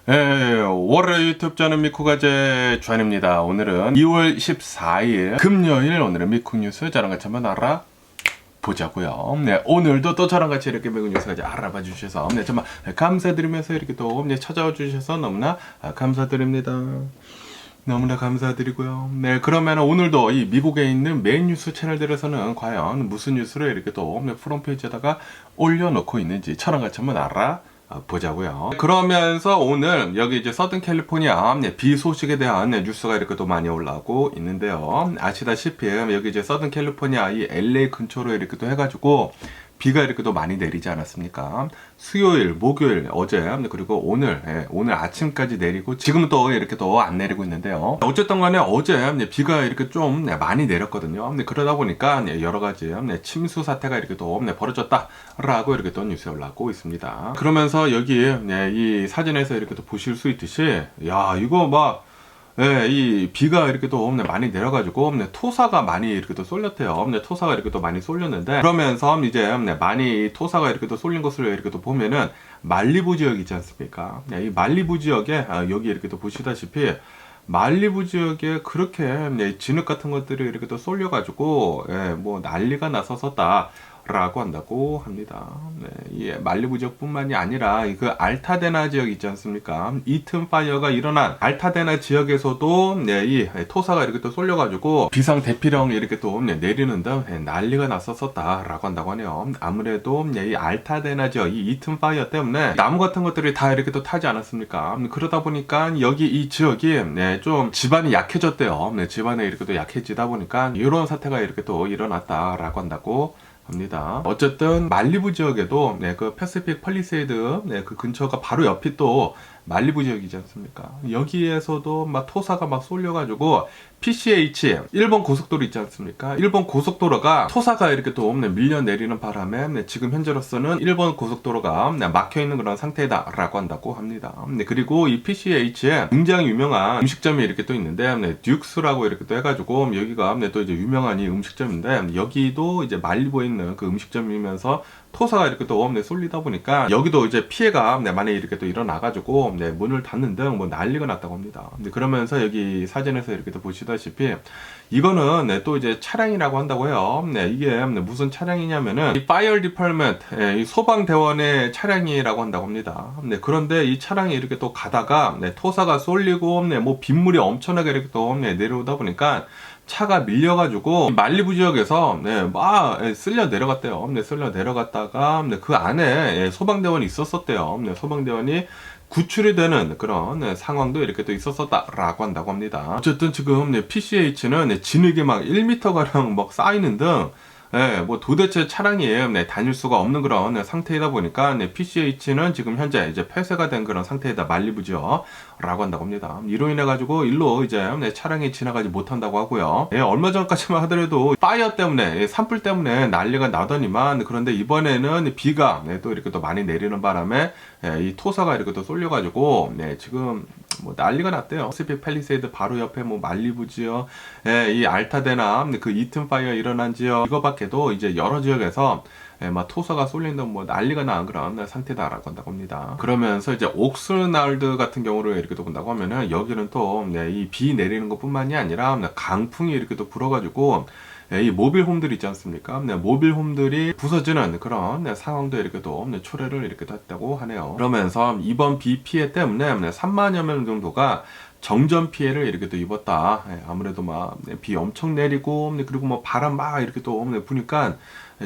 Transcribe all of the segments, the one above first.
월요일 유튜브 저는 미쿠가제 주한입니다. 오늘은 2월 14일 금요일, 오늘은 미쿠 뉴스 저랑 같이 한번 알아보자고요. 네, 오늘도 또 저랑 같이 이렇게 미국 뉴스까지 알아봐 주셔서 정말 감사드리면서 이렇게 또 찾아와 주셔서 너무나 감사드립니다. 너무나 감사드리고요. 네, 그러면 오늘도 이 미국에 있는 메인 뉴스 채널들에서는 과연 무슨 뉴스를 이렇게 또 프론페이지에다가 올려놓고 있는지 저랑 같이 한번 보자고요. 그러면서 오늘 여기 이제 서든 캘리포니아 비 소식에 대한 뉴스가 이렇게 또 많이 올라오고 있는데요. 아시다시피 여기 이제 서든 캘리포니아 이 LA 근처로 이렇게 또 해가지고 비가 이렇게 또 많이 내리지 않았습니까? 수요일, 목요일, 어제, 그리고 오늘 아침까지 내리고, 지금은 또 이렇게 또 안 내리고 있는데요. 어쨌든 간에 어제 비가 이렇게 좀 많이 내렸거든요. 그러다 보니까 여러 가지 침수 사태가 이렇게 또 벌어졌다라고 이렇게 또 뉴스에 올라오고 있습니다. 그러면서 여기 이 사진에서 이렇게 또 보실 수 있듯이, 야, 이거 막, 이 비가 이렇게 또 많이 내려가지고 토사가 많이 이렇게 또 쏠렸대요. 토사가 이렇게 또 많이 쏠렸는데, 그러면서 이제 많이 토사가 이렇게 또 쏠린 것을 이렇게 또 보면은 말리부 지역 있지 않습니까? 이 말리부 지역에 여기 이렇게 또 보시다시피 말리부 지역에 그렇게 진흙 같은 것들이 이렇게 또 쏠려가지고 뭐 난리가 났었다. 라고 한다고 합니다. 네, 이 말리부 지역뿐만이 아니라 그 알타데나 지역 있지 않습니까? 이튼 파이어가 일어난 알타데나 지역에서도 이 토사가 이렇게 또 쏠려가지고 비상 대피령이 이렇게 또 내리는 등 난리가 났었다라고 한다고 하네요. 아무래도 이 알타데나 지역, 이 이튼 파이어 때문에 나무 같은 것들이 다 이렇게 또 타지 않았습니까? 그러다 보니까 여기 이 지역이 좀 지반이 약해졌대요. 집안이 이렇게 또 약해지다 보니까 이런 사태가 이렇게 또 일어났다라고 한다고 합니다. 어쨌든 말리부 지역에도 그 패시픽 펄리세이드 그 근처가 바로 옆이 또 말리부 지역이지 않습니까? 여기에서도 막 토사가 막 쏠려가지고 PCH 일본 고속도로 있지 않습니까? 일본 고속도로가 토사가 이렇게 또 밀려 내리는 바람에 지금 현재로서는 일본 고속도로가 막혀 있는 그런 상태다라고 한다고 합니다. 그리고 이 PCH에 굉장히 유명한 음식점이 이렇게 또 있는데 듀크스라고 이렇게 또 해가지고 여기가 또 이제 유명한 이 음식점인데 여기도 이제 말리부에 있는 그 음식점이면서 토사가 이렇게 또 쏠리다 보니까 여기도 이제 피해가 많이 이렇게 또 일어나가지고 문을 닫는 등 뭐 난리가 났다고 합니다. 그러면서 여기 사진에서 이렇게 또 보시다시피 이거는 또 이제 차량이라고 한다고 해요. 이게 무슨 차량이냐면은 이 파이어 디파트먼트, 이 소방대원의 차량이라고 한다고 합니다. 그런데 이 차량이 이렇게 또 가다가 토사가 쏠리고 뭐 빗물이 엄청나게 이렇게 또 내려오다 보니까 차가 밀려가지고 말리부 지역에서 막 쓸려 내려갔대요. 쓸려 내려갔다가 그 안에 소방대원이 있었었대요. 소방대원이 구출이 되는 그런 상황도 이렇게 또 있었었다라고 한다고 합니다. 어쨌든 지금 PCH는 진흙이 막 1m가량 막 쌓이는 등 뭐 도대체 차량이 다닐 수가 없는 그런 상태이다 보니까 PCH는 지금 현재 이제 폐쇄가 된 그런 상태이다, 말리부죠 라고 한다고 합니다. 이로 인해 가지고 일로 이제 차량이 지나가지 못한다고 하고요. 얼마 전까지만 하더라도 파이어 때문에, 산불 때문에 난리가 나더니만, 그런데 이번에는 비가 또 이렇게 또 많이 내리는 바람에 이 토사가 이렇게 또 쏠려가지고 지금 뭐 난리가 났대요. 패시픽 팰리세이드 바로 옆에 뭐 말리부 지역, 이 알타데나 그 이튼 파이어 일어난 지역, 이거밖에도 이제 여러 지역에서 막 토사가 쏠린다고 뭐 난리가 난 그런 상태다라고 한다고 합니다. 그러면서 이제 옥스날드 같은 경우를 이렇게 또 본다고 하면은 여기는 또 이 비 내리는 것뿐만이 아니라 강풍이 이렇게 또 불어가지고 이 모빌홈들 있지 않습니까? 모빌홈들이 부서지는 그런 상황도 이렇게 또 초래를 이렇게 했다고 하네요. 그러면서 이번 비 피해 때문에 3만여 명 정도가 정전 피해를 이렇게 또 입었다. 아무래도 막 비 엄청 내리고 그리고 뭐 바람 막 이렇게 또 부니까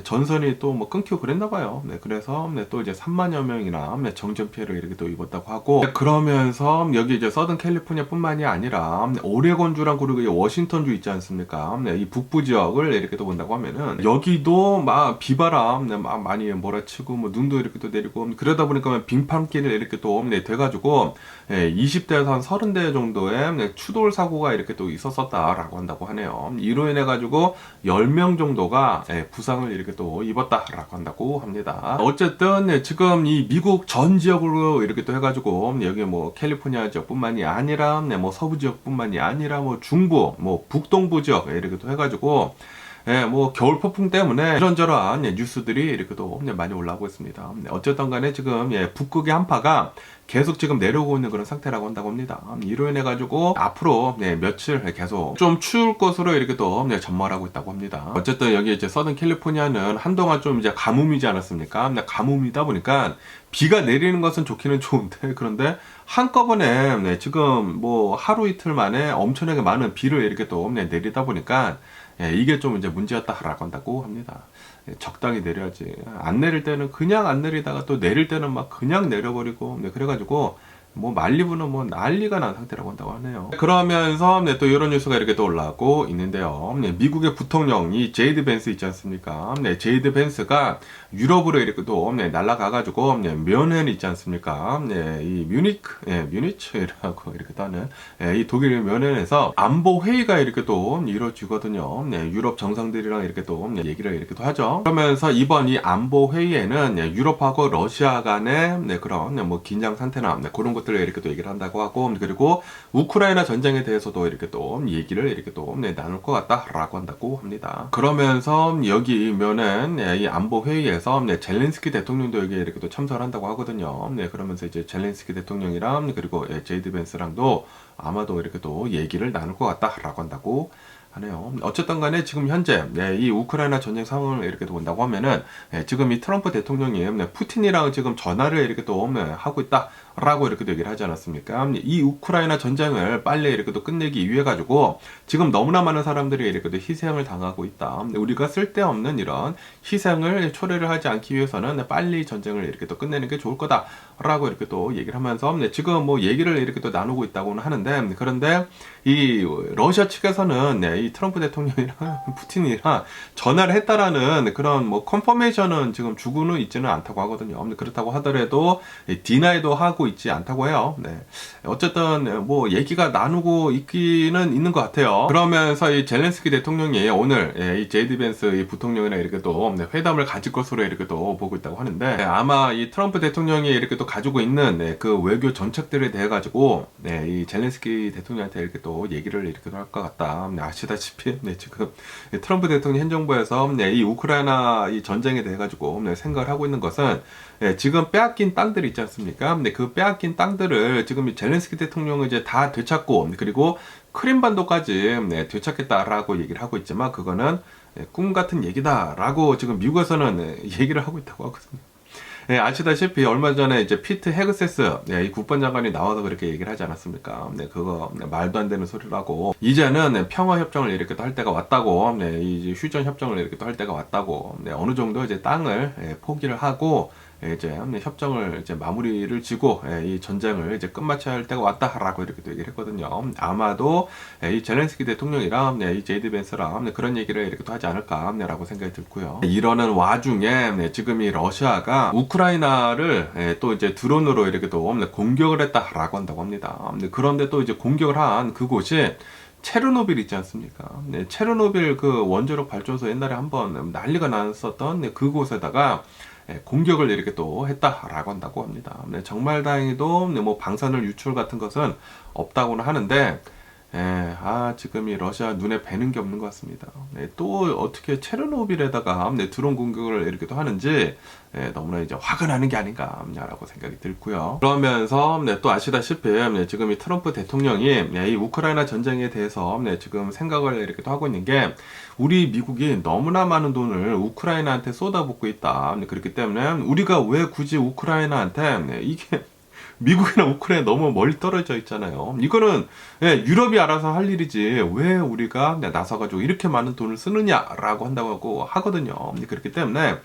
전선이 또 뭐 끊기고 그랬나 봐요. 그래서 또 이제 3만여 명이나 정전 피해를 이렇게 또 입었다고 하고, 그러면서 여기 이제 서든 캘리포니아뿐만이 아니라 오레곤주랑 그리고 워싱턴주 있지 않습니까? 이 북부 지역을 이렇게 또 본다고 하면은 여기도 막 비바람 막 많이 몰아치고 뭐 눈도 이렇게 또 내리고 그러다 보니까 빙판길을 이렇게 또 돼가지고 20대에서 한 30대 정도의 추돌 사고가 이렇게 또 있었었다라고 한다고 하네요. 이로 인해 가지고 10명 정도가 부상을 이렇게 또 입었다라고 한다고 합니다. 어쨌든 지금 이 미국 전 지역으로 이렇게 또 해가지고 여기 뭐 캘리포니아 지역뿐만이 아니라 뭐 서부 지역뿐만이 아니라 뭐 중부, 뭐 북동부 지역 이렇게 또 해가지고 뭐 겨울 폭풍 때문에 이런저런 뉴스들이 이렇게 또 많이 올라오고 있습니다. 어쨌든 간에 지금 북극의 한파가 계속 지금 내려오고 있는 그런 상태라고 한다고 합니다. 이로 인해 가지고 앞으로 며칠 계속 좀 추울 것으로 이렇게 또 전망을 하고 있다고 합니다. 어쨌든 여기 이제 서든 캘리포니아는 한동안 좀 이제 가뭄이지 않았습니까? 가뭄이다 보니까 비가 내리는 것은 좋기는 좋은데, 그런데 한꺼번에 지금 뭐 하루 이틀 만에 엄청나게 많은 비를 이렇게 또 내리다 보니까 이게 좀 이제 문제였다라고 한다고 합니다. 적당히 내려야지. 안 내릴 때는 그냥 안 내리다가 또 내릴 때는 막 그냥 내려버리고, 그래가지고 뭐 말리부는 뭐 난리가 난 상태라고 한다고 하네요. 그러면서 또 이런 뉴스가 이렇게 또 올라오고 있는데요. 미국의 부통령 이 제이드 벤스 있지 않습니까? 제이드 벤스가 유럽으로 이렇게 또 날아가가지고 면허 있지 않습니까? 이 뮤니치라고 이렇게 따는 이 독일 면허에서 안보 회의가 이렇게 또 이루어지거든요. 유럽 정상들이랑 이렇게 또 얘기를 이렇게 또 하죠. 그러면서 이번 이 안보 회의에는 유럽하고 러시아 간의 그런 뭐 긴장 상태나 그런 것들을 이렇게 또 얘기를 한다고 하고, 그리고 우크라이나 전쟁에 대해서도 이렇게 또 얘기를 이렇게 또 나눌 것 같다라고 한다고 합니다. 그러면서 여기면은 이 안보 회의에서 젤렌스키 대통령도 여기 이렇게 또 참석을 한다고 하거든요. 그러면서 이제 젤렌스키 대통령이랑 그리고 제이드 벤스랑도 아마도 이렇게 또 얘기를 나눌 것 같다라고 한다고 하네요. 어쨌든 간에 지금 현재 이 우크라이나 전쟁 상황을 이렇게 본다고 하면은 지금 이 트럼프 대통령이 푸틴이랑 지금 전화를 이렇게 또 하고 있다라고 이렇게 또 얘기를 하지 않았습니까? 이 우크라이나 전쟁을 빨리 이렇게 또 끝내기 위해 가지고 지금 너무나 많은 사람들이 이렇게 또 희생을 당하고 있다. 우리가 쓸데없는 이런 희생을 초래를 하지 않기 위해서는 빨리 전쟁을 이렇게 또 끝내는 게 좋을 거다라고 이렇게 또 얘기를 하면서 지금 뭐 얘기를 이렇게 또 나누고 있다고는 하는데, 그런데 이 러시아 측에서는 이 트럼프 대통령이랑 푸틴이랑 전화를 했다라는 그런 뭐 컨퍼메이션은 지금 주고는 있지는 않다고 하거든요. 그렇다고 하더라도 디나이도 하고 있지 않다고 해요. 어쨌든 뭐 얘기가 나누고 있기는 있는 것 같아요. 그러면서 이 젤렌스키 대통령이 오늘 이 제이드 벤스 이 부통령이랑 이렇게 또 회담을 가질 것으로 이렇게 또 보고 있다고 하는데, 아마 이 트럼프 대통령이 이렇게 또 가지고 있는 그 외교 정책들에 대해 가지고 이 젤렌스키 대통령한테 이렇게 또 얘기를 이렇게 할 것 같다. 아시다시피 지금 트럼프 대통령 현 정부에서 이 우크라이나 이 전쟁에 대해 가지고 생각을 하고 있는 것은 지금 빼앗긴 땅들이 있지 않습니까? 그 빼앗긴 땅들을 지금 이 젤렌스키 대통령은 이제 다 되찾고, 그리고 크림반도까지 되찾겠다라고 얘기를 하고 있지만, 그거는 꿈 같은 얘기다라고 지금 미국에서는 얘기를 하고 있다고 하거든요. 아시다시피 얼마 전에 이제 피트 헤그세스 이 국방장관이 나와서 그렇게 얘기를 하지 않았습니까? 그거 말도 안 되는 소리라고, 이제는 평화 협정을 이렇게 또 할 때가 왔다고, 이제 휴전 협정을 이렇게 또 할 때가 왔다고, 어느 정도 이제 땅을 포기를 하고 이제 협정을 이제 마무리를 지고 이 전쟁을 이제 끝마쳐야 할 때가 왔다라고 이렇게 또 얘기를 했거든요. 아마도 이 젤렌스키 대통령이랑 이 제이드 벤스랑 그런 얘기를 이렇게 또 하지 않을까라고 생각이 들고요. 이러는 와중에 지금 이 러시아가 우크라이나를 또 이제 드론으로 이렇게 또 공격을 했다라고 한다고 합니다. 그런데 또 이제 공격을 한 그곳이 체르노빌 있지 않습니까? 체르노빌 그 원자력 발전소 옛날에 한번 난리가 났었던 그곳에다가 공격을 이렇게 또 했다라고 한다고 합니다. 정말 다행히도 뭐 방사능 유출 같은 것은 없다고는 하는데, 지금 이 러시아 눈에 뵈는 게 없는 것 같습니다. 또 어떻게 체르노빌에다가 드론 공격을 이렇게 또 하는지 너무나 이제 화가 나는 게 아닌가라고 생각이 들고요. 그러면서 또 아시다시피 지금 이 트럼프 대통령이 이 우크라이나 전쟁에 대해서 지금 생각을 이렇게 또 하고 있는 게, 우리 미국이 너무나 많은 돈을 우크라이나한테 쏟아붓고 있다. 그렇기 때문에 우리가 왜 굳이 우크라이나한테 이게 미국이나 우크라이나 너무 멀리 떨어져 있잖아요. 이거는 유럽이 알아서 할 일이지 왜 우리가 나서가지고 이렇게 많은 돈을 쓰느냐라고 한다고 하거든요. 그렇기 때문에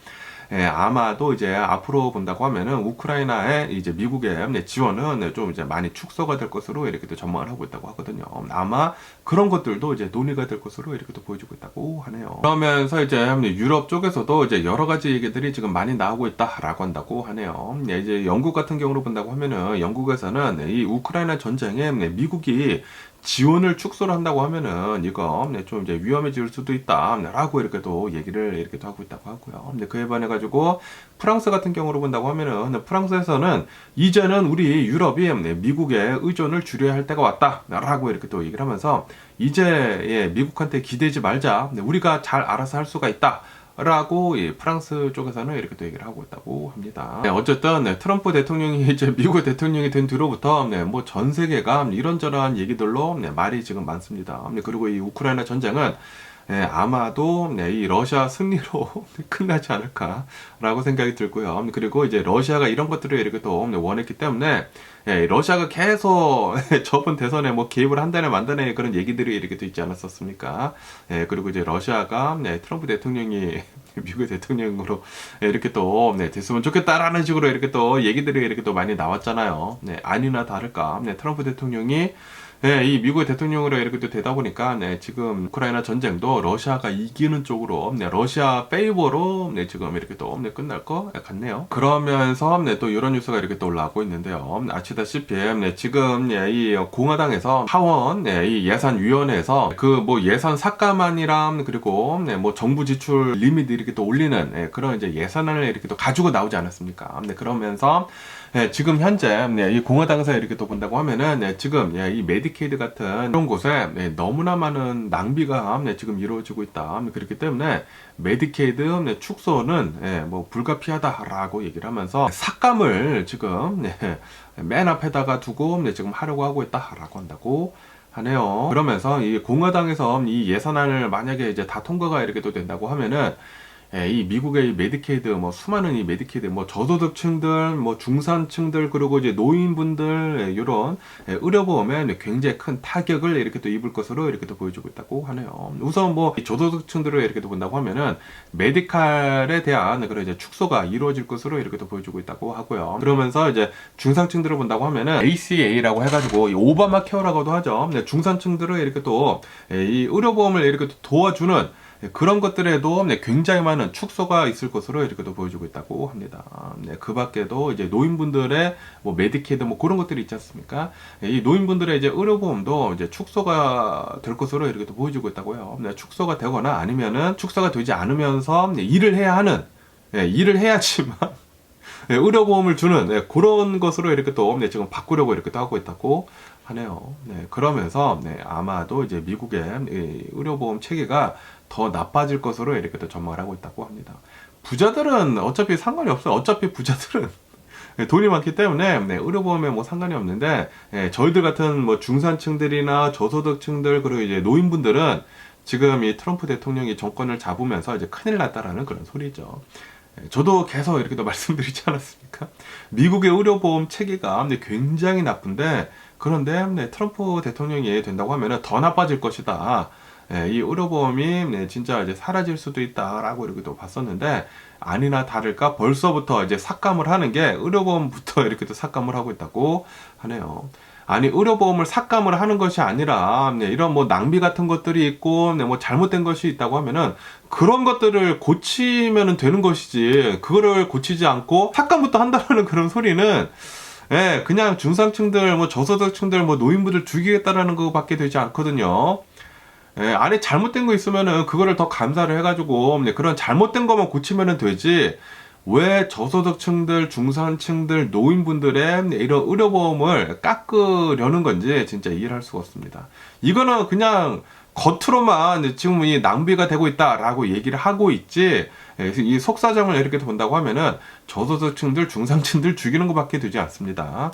아마도 이제 앞으로 본다고 하면은 우크라이나에 이제 미국의 지원은 좀 이제 많이 축소가 될 것으로 이렇게 또 전망을 하고 있다고 하거든요. 아마 그런 것들도 이제 논의가 될 것으로 이렇게 또 보여주고 있다고 하네요. 그러면서 이제 유럽 쪽에서도 이제 여러 가지 얘기들이 지금 많이 나오고 있다라고 한다고 하네요. 이제 영국 같은 경우로 본다고 하면은 영국에서는 이 우크라이나 전쟁에 미국이 지원을 축소를 한다고 하면은 이거 좀 이제 위험해질 수도 있다라고 이렇게 또 얘기를 이렇게 또 하고 있다고 하고요. 근데 그에 반해 가지고 프랑스 같은 경우로 본다고 하면은 프랑스에서는 이제는 우리 유럽이 미국의 의존을 줄여야 할 때가 왔다라고 이렇게 또 얘기를 하면서 이제 미국한테 기대지 말자. 우리가 잘 알아서 할 수가 있다. 라고 프랑스 쪽에서는 이렇게 또 얘기를 하고 있다고 합니다. 어쨌든 트럼프 대통령이 이제 미국 대통령이 된 뒤로부터 뭐 전 세계가 이런저런 얘기들로 말이 지금 많습니다. 그리고 이 우크라이나 전쟁은 아마도 이 러시아 승리로 끝나지 않을까라고 생각이 들고요. 그리고 이제 러시아가 이런 것들을 이렇게 또 원했기 때문에 러시아가 계속 저번 대선에 뭐 개입을 한다네 만다네 그런 얘기들이 이렇게 또 있지 않았었습니까? 그리고 이제 러시아가 트럼프 대통령이 미국의 대통령으로 이렇게 또 됐으면 좋겠다라는 식으로 이렇게 또 얘기들이 이렇게 또 많이 나왔잖아요. 아니나 다를까 트럼프 대통령이 이 미국의 대통령으로 이렇게 또 되다 보니까 지금 우크라이나 전쟁도 러시아가 이기는 쪽으로 러시아 페이버로 지금 이렇게 또 끝날 것 같네요. 그러면서 또 이런 뉴스가 이렇게 또 올라오고 있는데요. 아시다시피 지금 이 공화당에서 하원 이 예산위원회에서 그 뭐 예산 삭감안이랑 그리고 뭐 정부 지출 리미트 이렇게 또 올리는 그런 이제 예산안을 이렇게 또 가지고 나오지 않았습니까? 그러면서 지금 현재 이 공화당에서 이렇게 또 본다고 하면은 지금 이 메디케이드 같은 이런 곳에 너무나 많은 낭비가 지금 이루어지고 있다. 그렇기 때문에 메디케이드 축소는 뭐 불가피하다라고 얘기를 하면서 삭감을 지금 맨 앞에다가 두고 지금 하려고 하고 있다라고 한다고 하네요. 그러면서 이 공화당에서 이 예산안을 만약에 이제 다 통과가 이렇게 또 된다고 하면은 이 미국의 이 메디케이드 뭐 수많은 이 메디케이드 뭐 저소득층들 뭐 중산층들 그리고 이제 노인분들 이런 의료보험에 굉장히 큰 타격을 이렇게 또 입을 것으로 이렇게 또 보여주고 있다고 하네요. 우선 뭐 저소득층들을 이렇게 또 본다고 하면은 메디칼에 대한 그런 이제 축소가 이루어질 것으로 이렇게 또 보여주고 있다고 하고요. 그러면서 이제 중산층들을 본다고 하면은 ACA라고 해가지고 이 오바마 케어라고도 하죠. 중산층들을 이렇게 또 이 의료보험을 이렇게 또 도와주는 그런 것들에도 굉장히 많은 축소가 있을 것으로 이렇게 또 보여주고 있다고 합니다. 그 밖에도 이제 노인분들의 뭐 메디케이드 뭐 그런 것들이 있지 않습니까? 이 노인분들의 이제 의료보험도 이제 축소가 될 것으로 이렇게 또 보여주고 있다고요. 축소가 되거나 아니면은 축소가 되지 않으면서 일을 해야 하는, 일을 해야지만 의료보험을 주는 그런 것으로 이렇게 또 지금 바꾸려고 이렇게 또 하고 있다고 하네요. 그러면서 아마도 이제 미국의 의료보험 체계가 더 나빠질 것으로 이렇게 또 전망을 하고 있다고 합니다. 부자들은 어차피 상관이 없어요. 어차피 부자들은 돈이 많기 때문에 의료보험에 뭐 상관이 없는데 저희들 같은 뭐 중산층들이나 저소득층들 그리고 이제 노인분들은 지금 이 트럼프 대통령이 정권을 잡으면서 이제 큰일 났다라는 그런 소리죠. 저도 계속 이렇게 또 말씀드리지 않았습니까? 미국의 의료보험 체계가 굉장히 나쁜데 그런데 트럼프 대통령이 된다고 하면 더 나빠질 것이다. 이 의료보험이 진짜 이제 사라질 수도 있다라고 이렇게 또 봤었는데 아니나 다를까 벌써부터 이제 삭감을 하는 게 의료보험부터 이렇게 또 삭감을 하고 있다고 하네요. 아니 의료보험을 삭감을 하는 것이 아니라 이런 뭐 낭비 같은 것들이 있고 뭐 잘못된 것이 있다고 하면은 그런 것들을 고치면은 되는 것이지 그거를 고치지 않고 삭감부터 한다는 그런 소리는 그냥 중상층들 뭐 저소득층들 뭐 노인분들 죽이겠다라는 것밖에 되지 않거든요. 안에 잘못된 거 있으면은 그거를 더 감사를 해가지고 그런 잘못된 것만 고치면은 되지 왜 저소득층들, 중산층들, 노인분들의 이런 의료보험을 깎으려는 건지 진짜 이해를 할 수가 없습니다. 이거는 그냥 겉으로만 지금 이 낭비가 되고 있다라고 얘기를 하고 있지 이 속사정을 이렇게 본다고 하면은 저소득층들, 중산층들 죽이는 것밖에 되지 않습니다.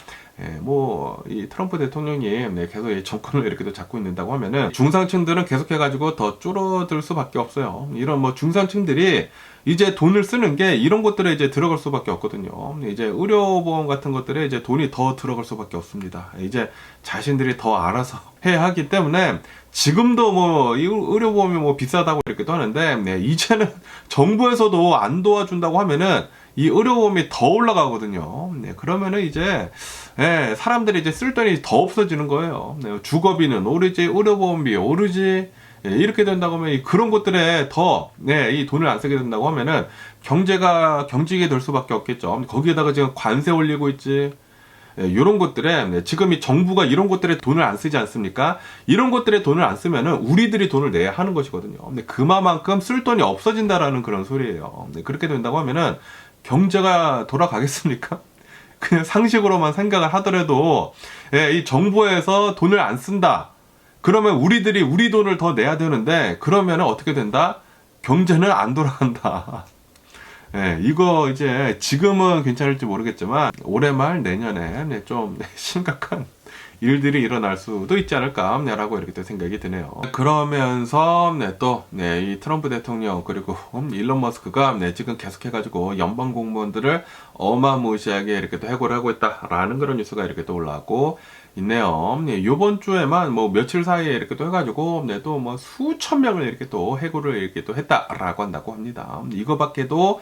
뭐 이 트럼프 대통령이 계속 이 정권을 이렇게 또 잡고 있는다고 하면은 중산층들은 계속해가지고 더 줄어들 수밖에 없어요. 이런 뭐 중산층들이 이제 돈을 쓰는 게 이런 것들에 이제 들어갈 수밖에 없거든요. 이제 의료보험 같은 것들에 이제 돈이 더 들어갈 수밖에 없습니다. 이제 자신들이 더 알아서 해야 하기 때문에 지금도 뭐 이 의료보험이 뭐 비싸다고 이렇게도 하는데 이제는 정부에서도 안 도와준다고 하면은 이 의료보험이 더 올라가거든요. 그러면은 이제 사람들이 이제 쓸 돈이 더 없어지는 거예요. 주거비는 오르지, 의료보험비 오르지. 이렇게 된다고 하면 그런 것들에 더 이 돈을 안 쓰게 된다고 하면은 경제가 경직이 될 수밖에 없겠죠. 거기에다가 지금 관세 올리고 있지. 이런 것들에 지금 이 정부가 이런 것들에 돈을 안 쓰지 않습니까? 이런 것들에 돈을 안 쓰면은 우리들이 돈을 내야 하는 것이거든요. 근데 그만큼 쓸 돈이 없어진다라는 그런 소리예요. 그렇게 된다고 하면은 경제가 돌아가겠습니까? 그냥 상식으로만 생각을 하더라도 이 정부에서 돈을 안 쓴다. 그러면 우리들이 우리 돈을 더 내야 되는데 그러면은 어떻게 된다? 경제는 안 돌아간다. 이거 이제 지금은 괜찮을지 모르겠지만 올해 말 내년에 좀 심각한 일들이 일어날 수도 있지 않을까 라고 이렇게 또 생각이 드네요. 그러면서 또 이 트럼프 대통령 그리고 일론 머스크가 지금 계속해가지고 연방 공무원들을 어마무시하게 이렇게 또 해고를 하고 있다라는 그런 뉴스가 이렇게 또 올라왔고 있네요. 요번 주에만 뭐 며칠 사이에 이렇게 또 해가지고 또 뭐 수천 명을 이렇게 또 해고를 이렇게 또 했다라고 한다고 합니다. 이거밖에도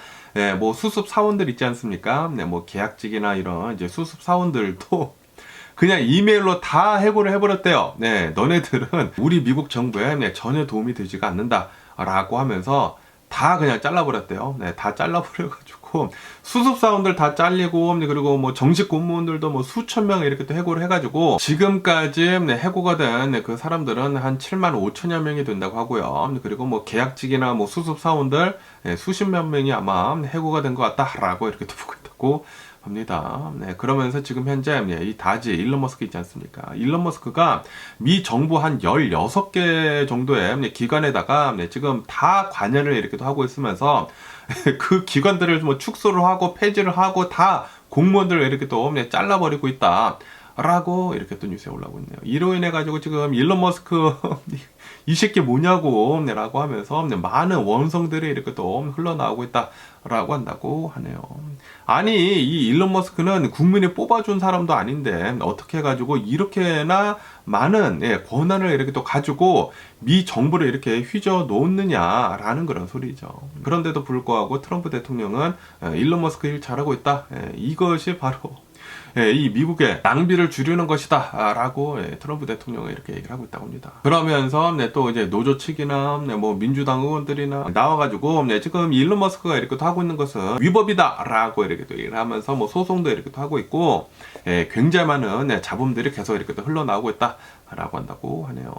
뭐 수습 사원들 있지 않습니까? 뭐 계약직이나 이런 이제 수습 사원들도 그냥 이메일로 다 해고를 해버렸대요. 너네들은 우리 미국 정부에 전혀 도움이 되지가 않는다라고 하면서 다 그냥 잘라버렸대요. 다 잘라버려가지고 수습사원들 다 잘리고 그리고 뭐 정식 공무원들도 뭐 수천 명 이렇게 또 해고를 해가지고 지금까지 해고가 된 그 사람들은 한 7만 5천여 명이 된다고 하고요. 그리고 뭐 계약직이나 뭐 수습사원들 수십몇 명이 아마 해고가 된 것 같다라고 이렇게 또 보고 있다고 합니다. 그러면서 지금 현재 이 다지 일론 머스크 있지 않습니까? 일론 머스크가 미 정부 한 16개 정도의 기관에다가 지금 다 관여를 이렇게 하고 있으면서 그 기관들을 뭐 축소를 하고 폐지를 하고 다 공무원들을 이렇게 또 잘라버리고 있다. 라고 이렇게 또 뉴스에 올라오고 있네요. 이로 인해 가지고 지금 일론 머스크 이 새끼 뭐냐고 라고 하면서 많은 원성들이 이렇게 또 흘러나오고 있다라고 한다고 하네요. 아니 이 일론 머스크는 국민이 뽑아준 사람도 아닌데 어떻게 해가지고 이렇게나 많은 권한을 이렇게 또 가지고 미 정부를 이렇게 휘저 놓느냐라는 그런 소리죠. 그런데도 불구하고 트럼프 대통령은 일론 머스크 일 잘하고 있다. 이것이 바로 이 미국의 낭비를 줄이는 것이다 라고 트럼프 대통령은 이렇게 얘기를 하고 있다고 합니다. 그러면서 또 이제 노조 측이나 뭐 민주당 의원들이나 나와가지고 지금 일론 머스크가 이렇게 또 하고 있는 것은 위법이다 라고 이렇게 또 얘기를 하면서 뭐 소송도 이렇게 또 하고 있고 굉장히 많은 잡음들이 계속 이렇게 또 흘러나오고 있다 라고 한다고 하네요.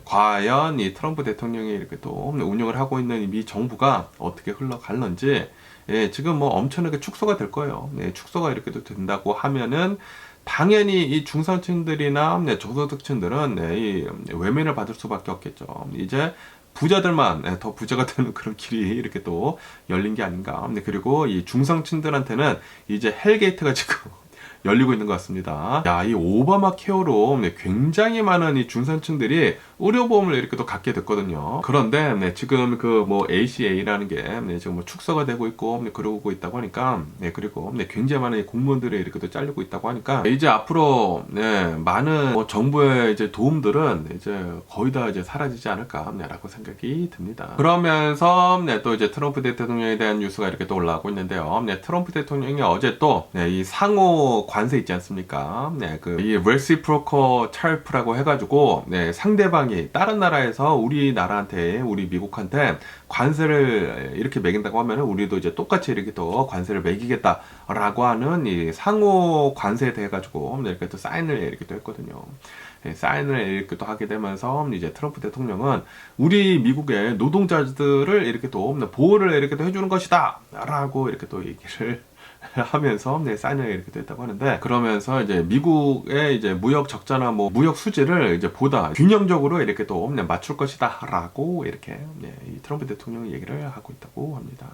과연 이 트럼프 대통령이 이렇게 또 운영을 하고 있는 이 미 정부가 어떻게 흘러갈는지 지금 뭐 엄청나게 축소가 될 거예요. 축소가 이렇게 또 된다고 하면은 당연히 이 중산층들이나 저소득층들은 이 외면을 받을 수밖에 없겠죠. 이제 부자들만 더 부자가 되는 그런 길이 이렇게 또 열린 게 아닌가. 그리고 이 중상층들한테는 이제 헬게이트가 지금 열리고 있는 것 같습니다. 야, 이 오바마 케어로 굉장히 많은 이 중산층들이 의료보험을 이렇게 또 갖게 됐거든요. 그런데 지금 그 뭐 ACA라는 게 지금 뭐 축소가 되고 있고 그러고 있다고 하니까 그리고 굉장히 많은 이 공무원들이 이렇게 또 잘리고 있다고 하니까 이제 앞으로 많은 뭐 정부의 이제 도움들은 이제 거의 다 이제 사라지지 않을까라고 생각이 듭니다. 그러면서 또 이제 트럼프 대통령에 대한 뉴스가 이렇게 또 올라오고 있는데요. 트럼프 대통령이 어제 또 이 상호 관세 있지 않습니까? 이 reciprocal tariff라고 해가지고 상대방이 다른 나라에서 우리나라한테 우리 미국한테 관세를 이렇게 매긴다고 하면 우리도 이제 똑같이 이렇게 또 관세를 매기겠다라고 하는 이 상호 관세에 대해 가지고 이렇게 또 사인을 이렇게 또 했거든요. 사인을 이렇게 또 하게 되면서 이제 트럼프 대통령은 우리 미국의 노동자들을 이렇게 또 보호를 이렇게 또 해주는 것이다라고 이렇게 또 얘기를 하면서 사인을 이렇게 됐다고 하는데, 그러면서 이제 미국의 이제 무역 적자나 뭐 무역 수지를 이제 보다 균형적으로 이렇게 또 맞출 것이다라고 이렇게 이 트럼프 대통령이 얘기를 하고 있다고 합니다.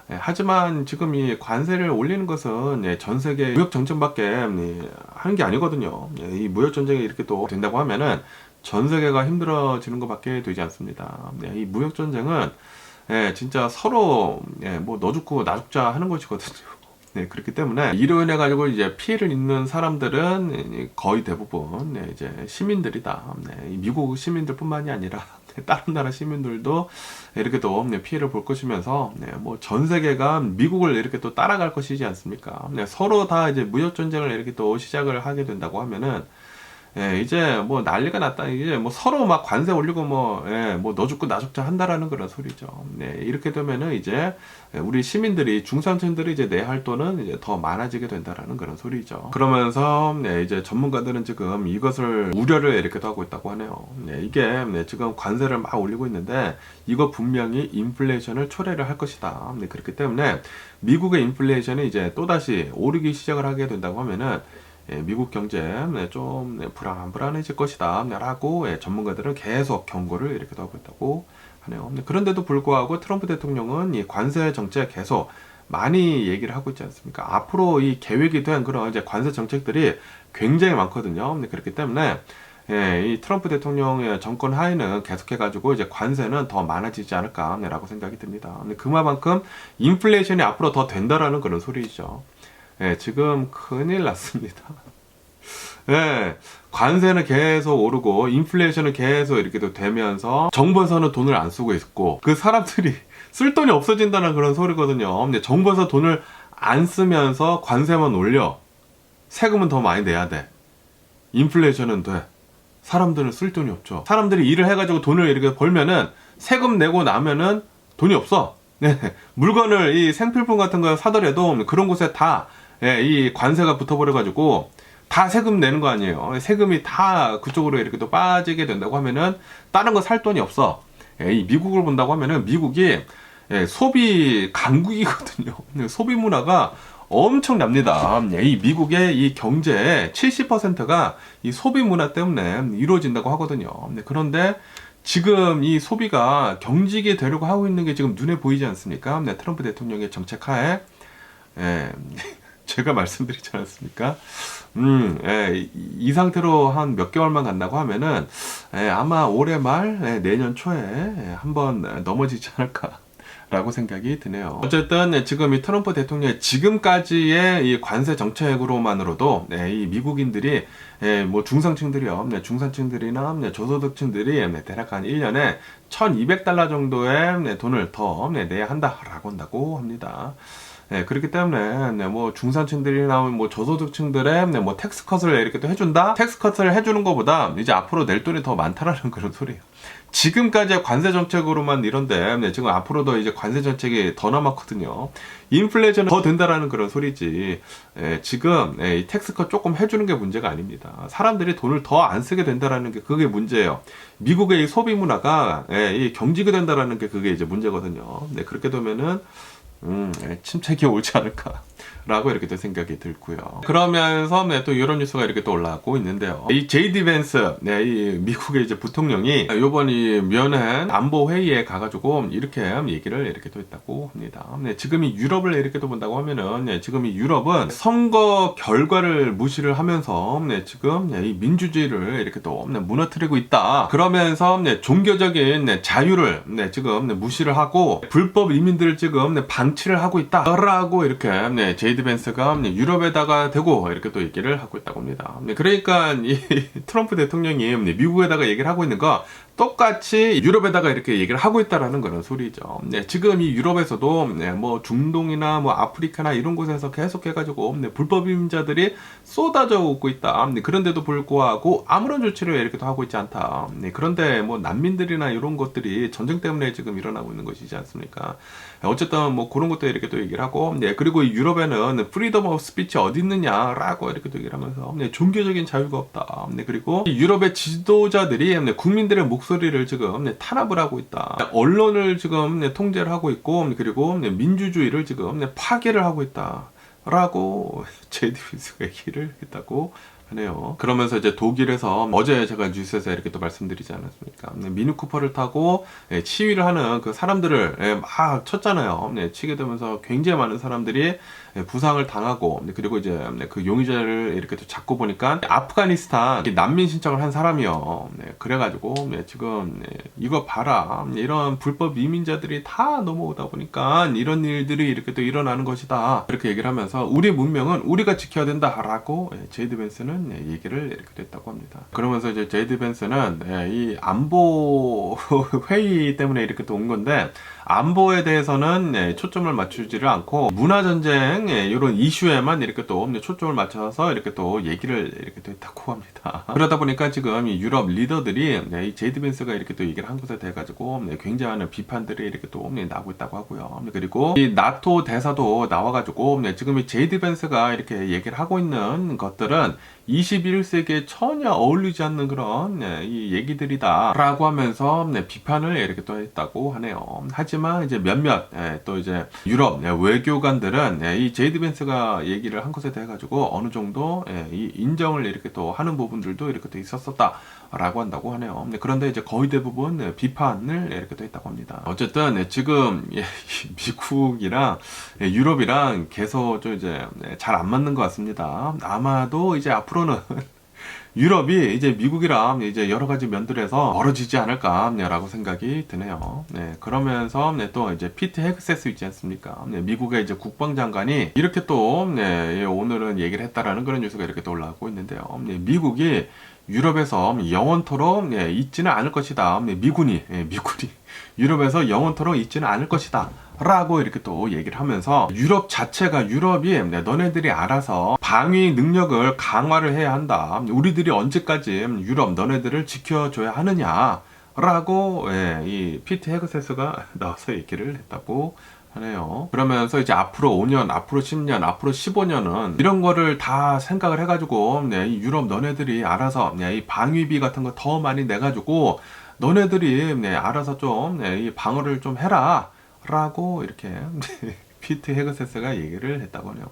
하지만 지금 이 관세를 올리는 것은 전 세계 무역 전쟁밖에 하는 게 아니거든요. 이 무역 전쟁이 이렇게 또 된다고 하면은 전 세계가 힘들어지는 것밖에 되지 않습니다. 이 무역 전쟁은 진짜 서로 뭐 너 죽고 나 죽자 하는 것이거든요. 그렇기 때문에 이로 인해 가지고 이제 피해를 입는 사람들은 거의 대부분 이제 시민들이다. 미국 시민들뿐만이 아니라 다른 나라 시민들도 이렇게 또 피해를 볼 것이면서 뭐 전 세계가 미국을 이렇게 또 따라갈 것이지 않습니까? 서로 다 이제 무역 전쟁을 이렇게 또 시작을 하게 된다고 하면은 이제 뭐 난리가 났다. 이제 뭐 서로 막 관세 올리고 뭐 너 죽고 나 죽자 한다라는 그런 소리죠. 이렇게 되면은 이제 우리 시민들이 중산층들이 이제 내야 할 돈은 이제 더 많아지게 된다라는 그런 소리죠. 그러면서 이제 전문가들은 지금 이것을 우려를 이렇게도 하고 있다고 하네요. 이게 지금 관세를 막 올리고 있는데 이거 분명히 인플레이션을 초래를 할 것이다. 그렇기 때문에 미국의 인플레이션이 이제 또다시 오르기 시작을 하게 된다고 하면은 미국 경제 좀 불안해질 것이다 라고 전문가들은 계속 경고를 이렇게도 하고 있다고 하네요. 그런데도 불구하고 트럼프 대통령은 이 관세 정책 계속 많이 얘기를 하고 있지 않습니까? 앞으로 이 계획이 된 그런 이제 관세 정책들이 굉장히 많거든요. 그렇기 때문에 이 트럼프 대통령의 정권 하에는 계속해가지고 이제 관세는 더 많아지지 않을까라고 생각이 듭니다. 그만큼 인플레이션이 앞으로 더 된다라는 그런 소리죠. 지금 큰일 났습니다. 관세는 계속 오르고 인플레이션은 계속 이렇게 되면서 정부에서는 돈을 안 쓰고 있고 그 사람들이 쓸 돈이 없어진다는 그런 소리거든요. 근데 정부에서 돈을 안 쓰면서 관세만 올려. 세금은 더 많이 내야 돼. 인플레이션은 돼. 사람들은 쓸 돈이 없죠. 사람들이 일을 해가지고 돈을 이렇게 벌면은 세금 내고 나면은 돈이 없어. 물건을 이 생필품 같은 거 사더라도 그런 곳에 다 이 관세가 붙어버려가지고 다 세금 내는 거 아니에요. 세금이 다 그쪽으로 이렇게 또 빠지게 된다고 하면은 다른 거 살 돈이 없어. 이 미국을 본다고 하면은 미국이 소비 강국이거든요. 소비 문화가 엄청납니다. 이 미국의 이 경제의 70%가 이 소비 문화 때문에 이루어진다고 하거든요. 그런데 지금 이 소비가 경직이 되려고 하고 있는 게 지금 눈에 보이지 않습니까? 트럼프 대통령의 정책 하에 제가 말씀드리지 않았습니까? 이 상태로 한 몇 개월만 간다고 하면은 아마 올해 말 내년 초에 한번 넘어지지 않을까 라고 생각이 드네요. 어쨌든 지금 이 트럼프 대통령의 지금까지의 이 관세 정책으로만으로도 이 미국인들이 뭐 중상층들이요, 중산층들이나 저소득층들이 대략 한 1년에 $1,200 정도의 돈을 더 내야 한다고 합니다. 그렇기 때문에 뭐 중산층들이나 뭐 저소득층들의 뭐 텍스컷을 이렇게 또 해준다? 텍스컷을 해주는 것보다 이제 앞으로 낼 돈이 더 많다라는 그런 소리예요. 지금까지의 관세 정책으로만 이런데 지금 앞으로도 이제 관세 정책이 더 남았거든요. 인플레이션은 더 된다라는 그런 소리지. 지금 이 텍스컷 조금 해주는 게 문제가 아닙니다. 사람들이 돈을 더 안 쓰게 된다라는 게 그게 문제예요. 미국의 이 소비 문화가 이 경직이 된다라는 게 그게 이제 문제거든요. 그렇게 되면은 침체기 오지 않을까 라고 이렇게 또 생각이 들고요. 그러면서 또 이런 뉴스가 이렇게 또 올라오고 있는데요. 이 제이디 벤스, 이 미국의 이제 부통령이 요번 이 뮌헨 안보 회의에 가가지고 이렇게 얘기를 이렇게 또 했다고 합니다. 지금 이 유럽을 이렇게 또 본다고 하면은 지금 이 유럽은 선거 결과를 무시를 하면서 지금 이 민주주의를 이렇게 또 무너뜨리고 있다. 그러면서 종교적인 자유를 지금 무시를 하고 불법 이민들을 지금 방치를 하고 있다라고 이렇게 제이디 벤스가 유럽에다가 대고 이렇게 또 얘기를 하고 있다고 합니다. 그러니까 이 트럼프 대통령이 미국에다가 얘기를 하고 있는 거 똑같이 유럽에다가 이렇게 얘기를 하고 있다라는 그런 소리죠. 지금 이 유럽에서도 뭐 중동이나 뭐 아프리카나 이런 곳에서 계속 해가지고 불법 이민자들이 쏟아져 오고 있다. 그런데도 불구하고 아무런 조치를 이렇게 하고 있지 않다. 그런데 뭐 난민들이나 이런 것들이 전쟁 때문에 지금 일어나고 있는 것이지 않습니까? 어쨌든 뭐 그런 것도 이렇게 또 얘기를 하고, 그리고 유럽에는 프리덤 오브 스피치 어디 있느냐라고 이렇게 또 얘기를 하면서 종교적인 자유가 없다. 그리고 유럽의 지도자들이 국민들의 목소리를 지금 탄압을 하고 있다. 언론을 지금 통제를 하고 있고, 그리고 민주주의를 지금 파괴를 하고 있다. 라고 제이디 벤스가 얘기를 했다고 하네요. 그러면서 이제 독일에서 어제 제가 뉴스에서 이렇게 또 말씀드리지 않았습니까? 미니 쿠퍼를 타고 치위를 하는 그 사람들을 막 쳤잖아요. 치게 되면서 굉장히 많은 사람들이 부상을 당하고, 그리고 이제 그 용의자를 이렇게 또 잡고 보니까 아프가니스탄 난민 신청을 한 사람이요. 그래가지고 지금 이거 봐라, 이런 불법 이민자들이 다 넘어오다 보니까 이런 일들이 이렇게 또 일어나는 것이다. 이렇게 얘기를 하면서 우리 문명은 우리가 지켜야 된다라고 제이디 벤스는 얘기를 이렇게 했다고 합니다. 그러면서 이제 제이디 벤스는 이 안보 회의 때문에 이렇게 또 온 건데, 안보에 대해서는 초점을 맞추지를 않고 문화 전쟁 이런 이슈에만 이렇게 또 초점을 맞춰서 이렇게 또 얘기를 이렇게 또 했다고 합니다. 그러다 보니까 지금 이 유럽 리더들이 이 제이드 벤스가 이렇게 또 얘기를 한 것에 대해 가지고 굉장한 비판들이 이렇게 또 나오고 있다고 하고요. 그리고 이 나토 대사도 나와가지고 지금 이 제이드 벤스가 이렇게 얘기를 하고 있는 것들은 21세기에 전혀 어울리지 않는 그런 이 얘기들이다 라고 하면서 비판을 이렇게 또 했다고 하네요. 하지만 이제 몇몇 또 이제 유럽 외교관들은 이 제이드 벤스가 얘기를 한 것에 대해 가지고 어느 정도 이 인정을 이렇게 또 하는 부분들도 이렇게 또 있었었다 라고 한다고 하네요. 그런데 이제 거의 대부분 비판을 이렇게 또 했다고 합니다. 어쨌든 지금 미국이랑 유럽이랑 계속 좀 이제 잘 안 맞는 것 같습니다. 아마도 이제 앞으로는 유럽이 이제 미국이랑 이제 여러 가지 면들에서 멀어지지 않을까라고 생각이 드네요. 그러면서 또 이제 피트 헤그세스 있지 않습니까? 미국의 이제 국방장관이 이렇게 또 오늘은 얘기를 했다라는 그런 뉴스가 이렇게 또 올라오고 있는데요. 미국이 유럽에서 영원토록 있지는 않을 것이다. 미군이 유럽에서 영원토록 있지는 않을 것이다. 라고 이렇게 또 얘기를 하면서 유럽 자체가 유럽이 너네들이 알아서 방위 능력을 강화를 해야 한다. 우리들이 언제까지 유럽 너네들을 지켜줘야 하느냐. 라고 이 피트 헤그세스가 나와서 얘기를 했다고 하네요. 그러면서 이제 앞으로 5년, 앞으로 10년, 앞으로 15년은 이런 거를 다 생각을 해가지고 이 유럽 너네들이 알아서 이 방위비 같은 거 더 많이 내가지고 너네들이 알아서 좀 이 방어를 좀 해라 라고 이렇게 피트 헤그세스가 얘기를 했다고 하네요.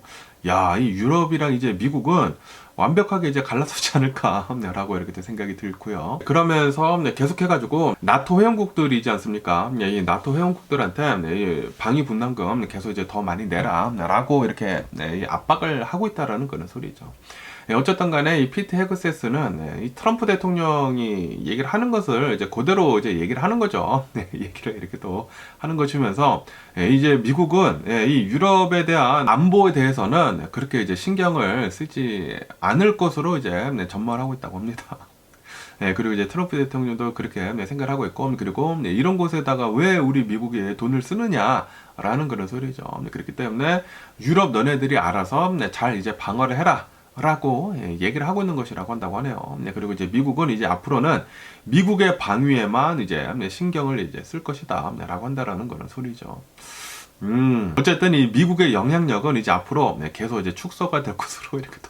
야, 이 유럽이랑 이제 미국은 완벽하게 이제 갈라서지 않을까라고 이렇게 생각이 들고요. 그러면서 계속해가지고 나토 회원국들이지 않습니까? 이 나토 회원국들한테 방위 분담금 계속 이제 더 많이 내라라고 이렇게 압박을 하고 있다라는 그런 소리죠. 어쨌든 간에 이 피트 헤그세스는 이 트럼프 대통령이 얘기를 하는 것을 이제 그대로 이제 얘기를 하는 거죠. 얘기를 이렇게 또 하는 것이면서 이제 미국은 이 유럽에 대한 안보에 대해서는 그렇게 이제 신경을 쓰지 않을 것으로 이제 전망을 하고 있다고 합니다. 그리고 이제 트럼프 대통령도 그렇게 생각을 하고 있고, 그리고 이런 곳에다가 왜 우리 미국이 돈을 쓰느냐라는 그런 소리죠. 그렇기 때문에 유럽 너네들이 알아서 잘 이제 방어를 해라. 라고 얘기를 하고 있는 것이라고 한다고 하네요. 그리고 이제 미국은 이제 앞으로는 미국의 방위에만 이제 신경을 이제 쓸 것이다. 라고 한다라는 그런 소리죠. 어쨌든 이 미국의 영향력은 이제 앞으로 계속 이제 축소가 될 것으로 이렇게 또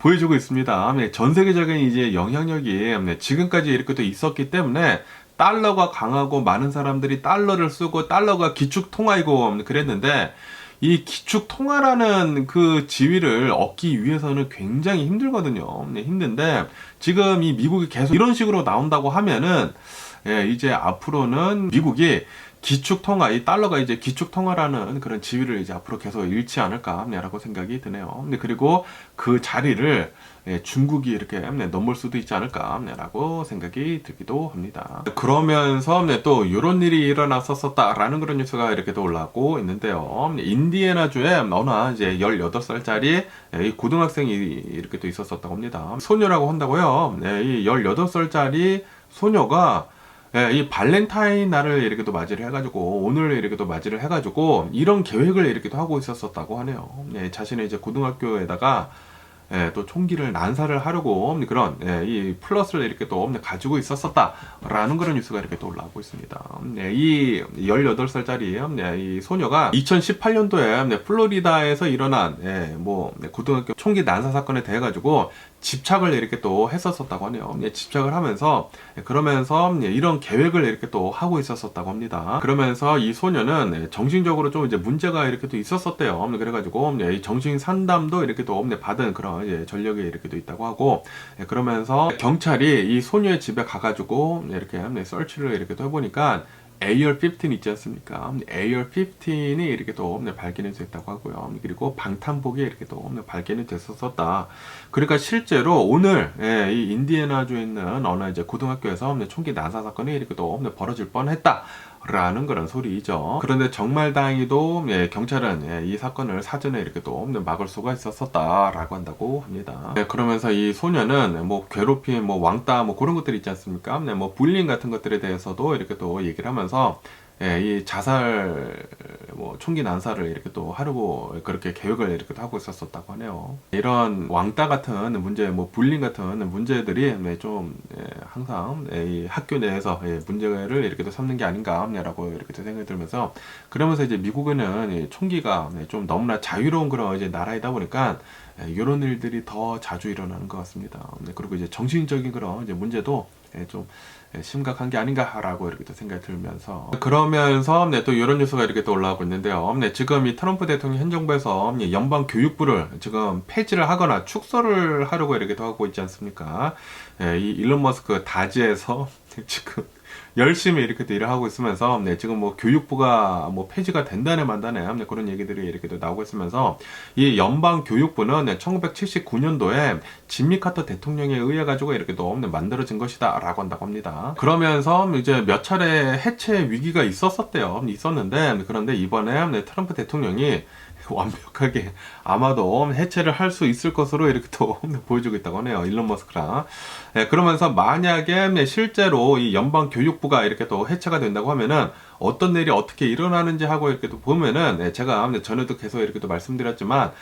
보여주고 있습니다. 전 세계적인 이제 영향력이 지금까지 이렇게 또 있었기 때문에 달러가 강하고 많은 사람들이 달러를 쓰고 달러가 기축 통화이고 그랬는데 이 기축 통화라는 그 지위를 얻기 위해서는 굉장히 힘들거든요. 힘든데 지금 이 미국이 계속 이런 식으로 나온다고 하면은 이제 앞으로는 미국이 기축 통화, 이 달러가 이제 기축 통화라는 그런 지위를 이제 앞으로 계속 잃지 않을까라고 생각이 드네요. 그리고 그 자리를 중국이 이렇게 넘을 수도 있지 않을까라고 생각이 들기도 합니다. 그러면서 또 이런 일이 일어났었다라는 그런 뉴스가 이렇게 또 올라오고 있는데요. 인디애나주에 어느 이제 18살짜리 고등학생이 이렇게 또 있었었다고 합니다. 소녀라고 한다고요. 이 18살짜리 소녀가 이 발렌타인 날을 이렇게 또 맞이를 해가지고 오늘 이렇게 또 맞이를 해가지고 이런 계획을 이렇게 또 하고 있었다고 하네요. 자신의 이제 고등학교에다가 또 총기를 난사를 하려고 그런 이 플러스를 이렇게 또 가지고 있었다라는 그런 뉴스가 이렇게 또 올라오고 있습니다. 이 18살짜리 이 소녀가 2018년도에 플로리다에서 일어난 뭐 고등학교 총기 난사 사건에 대해 가지고 집착을 이렇게 또 했었다고 하네요. 집착을 하면서 그러면서 이런 계획을 이렇게 또 하고 있었다고 합니다. 그러면서 이 소녀는 정신적으로 좀 이제 문제가 이렇게 또 있었대요. 그래가지고 정신 상담도 이렇게 또 받은 그런 전력이 이렇게 또 있다고 하고, 그러면서 경찰이 이 소녀의 집에 가가지고 이렇게 서치를 이렇게 또 해보니까 AR-15 있지 않습니까? AR-15이 이렇게 또 발견이 됐다고 하고요. 그리고 방탄복이 이렇게 또 발견이 됐었다. 그러니까 실제로 오늘 이 인디애나주에 있는 어느 이제 고등학교에서 총기 난사 사건이 이렇게 또 벌어질 뻔했다. 라는 그런 소리죠. 그런데 정말 다행히도 경찰은 이 사건을 사전에 이렇게 또 막을 수가 있었다라고 한다고 합니다. 그러면서 이 소녀는 뭐 괴롭힘, 뭐 왕따, 뭐 그런 것들이 있지 않습니까? 뭐 불링 같은 것들에 대해서도 이렇게 또 얘기를 하면서 이 자살 뭐 총기 난사를 이렇게 또 하려고 그렇게 계획을 이렇게 하고 있었다고 하네요. 이런 왕따 같은 문제, 뭐 불링 같은 문제들이 좀 항상 이 학교 내에서 문제를 이렇게 또 삼는 게 아닌가라고 이렇게 또 생각이 들면서, 그러면서 이제 미국은 이 총기가 좀 너무나 자유로운 그런 이제 나라이다 보니까 이런 일들이 더 자주 일어나는 것 같습니다. 그리고 이제 정신적인 그런 이제 문제도 좀 심각한 게 아닌가라고 이렇게 또 생각이 들면서, 그러면서 또 이런 뉴스가 이렇게 또 올라오고 있는데요. 지금 이 트럼프 대통령 현 정부에서 연방 교육부를 지금 폐지를 하거나 축소를 하려고 이렇게 또 하고 있지 않습니까? 이 일론 머스크 다지에서 지금 열심히 이렇게 또 일을 하고 있으면서 지금 뭐 교육부가 뭐 폐지가 된다네 만다네 그런 얘기들이 이렇게 또 나오고 있으면서, 이 연방 교육부는 1979년도에 짐미 카터 대통령에 의해 가지고 이렇게 또 만들어진 것이다라고 한다고 합니다. 그러면서 이제 몇 차례 해체 위기가 있었는데, 그런데 이번에 트럼프 대통령이 완벽하게 아마도 해체를 할 수 있을 것으로 이렇게 또 보여주고 있다고 하네요. 일론 머스크랑. 그러면서 만약에 실제로 이 연방 교육부가 이렇게 또 해체가 된다고 하면은 어떤 일이 어떻게 일어나는지 하고 이렇게 또 보면은, 제가 전에도 계속 이렇게 또 말씀드렸지만,